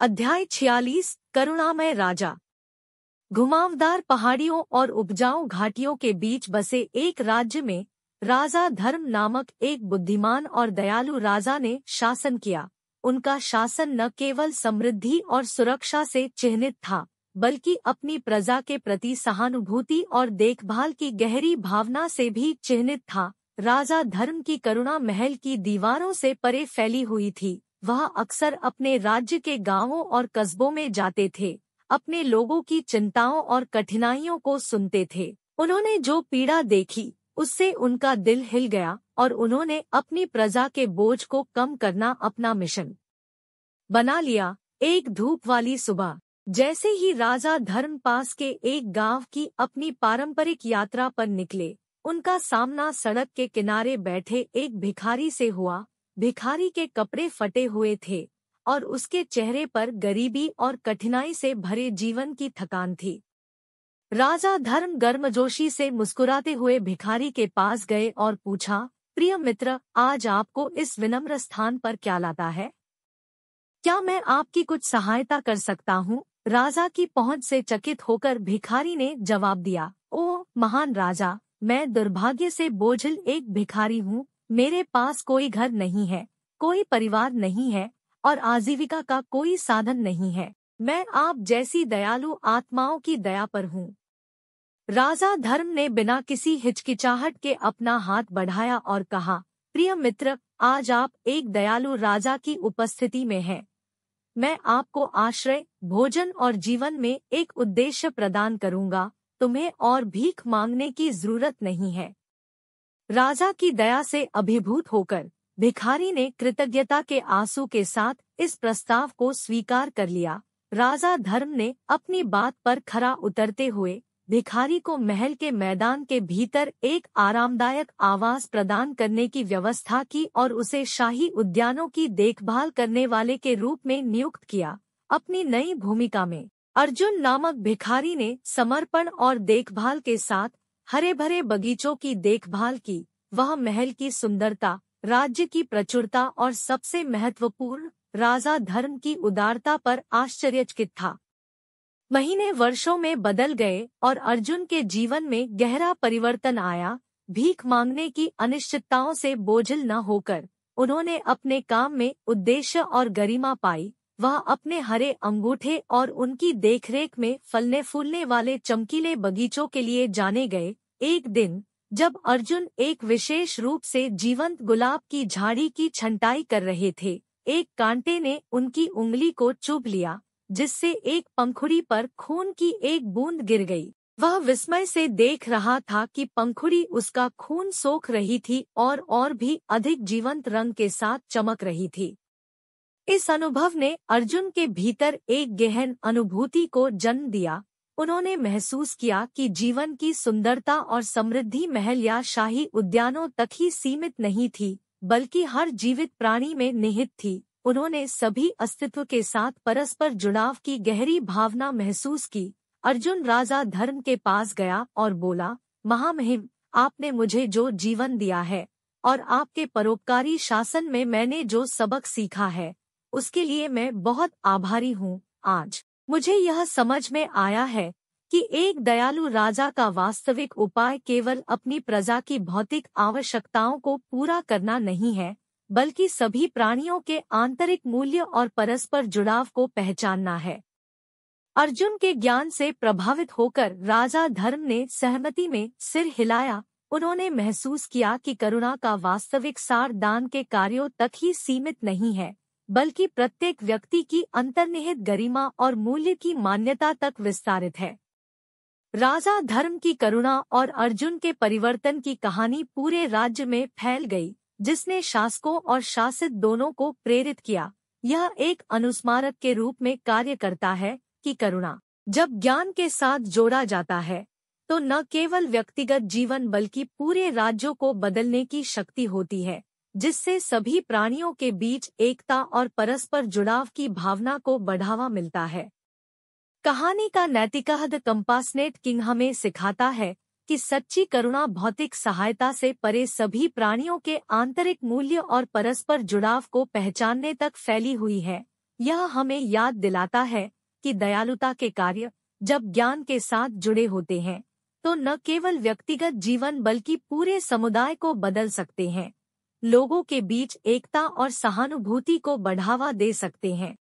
अध्याय 46 करुणामय राजा। घुमावदार पहाड़ियों और उपजाऊ घाटियों के बीच बसे एक राज्य में राजा धर्म नामक एक बुद्धिमान और दयालु राजा ने शासन किया। उनका शासन न केवल समृद्धि और सुरक्षा से चिह्नित था, बल्कि अपनी प्रजा के प्रति सहानुभूति और देखभाल की गहरी भावना से भी चिह्नित था। राजा धर्म की करुणा महल की दीवारों से परे फैली हुई थी। वह अक्सर अपने राज्य के गांवों और कस्बों में जाते थे, अपने लोगों की चिंताओं और कठिनाइयों को सुनते थे। उन्होंने जो पीड़ा देखी उससे उनका दिल हिल गया और उन्होंने अपनी प्रजा के बोझ को कम करना अपना मिशन बना लिया। एक धूप वाली सुबह जैसे ही राजा धर्म पास के एक गांव की अपनी पारंपरिक यात्रा पर निकले, उनका सामना सड़क के किनारे बैठे एक भिखारी से हुआ। भिखारी के कपड़े फटे हुए थे और उसके चेहरे पर गरीबी और कठिनाई से भरे जीवन की थकान थी। राजा धर्म गर्मजोशी से मुस्कुराते हुए भिखारी के पास गए और पूछा, प्रिय मित्र, आज आपको इस विनम्र स्थान पर क्या लाता है? क्या मैं आपकी कुछ सहायता कर सकता हूँ? राजा की पहुंच से चकित होकर भिखारी ने जवाब दिया, ओ महान राजा, मैं दुर्भाग्य से बोझिल एक भिखारी हूँ। मेरे पास कोई घर नहीं है, कोई परिवार नहीं है और आजीविका का कोई साधन नहीं है। मैं आप जैसी दयालु आत्माओं की दया पर हूँ। राजा धर्म ने बिना किसी हिचकिचाहट के अपना हाथ बढ़ाया और कहा, प्रिय मित्र, आज आप एक दयालु राजा की उपस्थिति में हैं। मैं आपको आश्रय, भोजन और जीवन में एक उद्देश्य प्रदान करूंगा। तुम्हें और भीख मांगने की जरूरत नहीं है। राजा की दया से अभिभूत होकर भिखारी ने कृतज्ञता के आंसू के साथ इस प्रस्ताव को स्वीकार कर लिया। राजा धर्म ने अपनी बात पर खरा उतरते हुए भिखारी को महल के मैदान के भीतर एक आरामदायक आवास प्रदान करने की व्यवस्था की और उसे शाही उद्यानों की देखभाल करने वाले के रूप में नियुक्त किया। अपनी नई भूमिका में अर्जुन नामक भिखारी ने समर्पण और देखभाल के साथ हरे भरे बगीचों की देखभाल की। वह महल की सुंदरता, राज्य की प्रचुरता और सबसे महत्वपूर्ण राजा धर्म की उदारता पर आश्चर्यचकित था। महीने वर्षों में बदल गए और अर्जुन के जीवन में गहरा परिवर्तन आया। भीख मांगने की अनिश्चितताओं से बोझिल न होकर उन्होंने अपने काम में उद्देश्य और गरिमा पाई। वह अपने हरे अंगूठे और उनकी देखरेख में फलने फूलने वाले चमकीले बगीचों के लिए जाने गए। एक दिन जब अर्जुन एक विशेष रूप से जीवंत गुलाब की झाड़ी की छंटाई कर रहे थे, एक कांटे ने उनकी उंगली को चुभ लिया, जिससे एक पंखुड़ी पर खून की एक बूंद गिर गई। वह विस्मय से देख रहा था कि पंखुड़ी उसका खून सोख रही थी और भी अधिक जीवंत रंग के साथ चमक रही थी। इस अनुभव ने अर्जुन के भीतर एक गहन अनुभूति को जन्म दिया। उन्होंने महसूस किया कि जीवन की सुंदरता और समृद्धि महल या शाही उद्यानों तक ही सीमित नहीं थी, बल्कि हर जीवित प्राणी में निहित थी। उन्होंने सभी अस्तित्व के साथ परस्पर जुड़ाव की गहरी भावना महसूस की। अर्जुन राजा धर्म के पास गया और बोला, महामहिम, आपने मुझे जो जीवन दिया है और आपके परोपकारी शासन में मैंने जो सबक सीखा है, उसके लिए मैं बहुत आभारी हूँ। आज मुझे यह समझ में आया है कि एक दयालु राजा का वास्तविक उपाय केवल अपनी प्रजा की भौतिक आवश्यकताओं को पूरा करना नहीं है, बल्कि सभी प्राणियों के आंतरिक मूल्य और परस्पर जुड़ाव को पहचानना है। अर्जुन के ज्ञान से प्रभावित होकर राजा धर्म ने सहमति में सिर हिलाया। उन्होंने महसूस किया कि करुणा का वास्तविक सार दान के कार्यों तक ही सीमित नहीं है, बल्कि प्रत्येक व्यक्ति की अंतर्निहित गरिमा और मूल्य की मान्यता तक विस्तारित है। राजा धर्म की करुणा और अर्जुन के परिवर्तन की कहानी पूरे राज्य में फैल गई, जिसने शासकों और शासित दोनों को प्रेरित किया। यह एक अनुस्मारक के रूप में कार्य करता है कि करुणा जब ज्ञान के साथ जोड़ा जाता है तो न केवल व्यक्तिगत जीवन बल्कि पूरे राज्यों को बदलने की शक्ति होती है, जिससे सभी प्राणियों के बीच एकता और परस्पर जुड़ाव की भावना को बढ़ावा मिलता है। कहानी का नैतिकहद कंपासनेट किंग हमें सिखाता है कि सच्ची करुणा भौतिक सहायता से परे सभी प्राणियों के आंतरिक मूल्य और परस्पर जुड़ाव को पहचानने तक फैली हुई है। यह हमें याद दिलाता है कि दयालुता के कार्य जब ज्ञान के साथ जुड़े होते हैं तो न केवल व्यक्तिगत जीवन बल्कि पूरे समुदाय को बदल सकते हैं, लोगों के बीच एकता और सहानुभूति को बढ़ावा दे सकते हैं।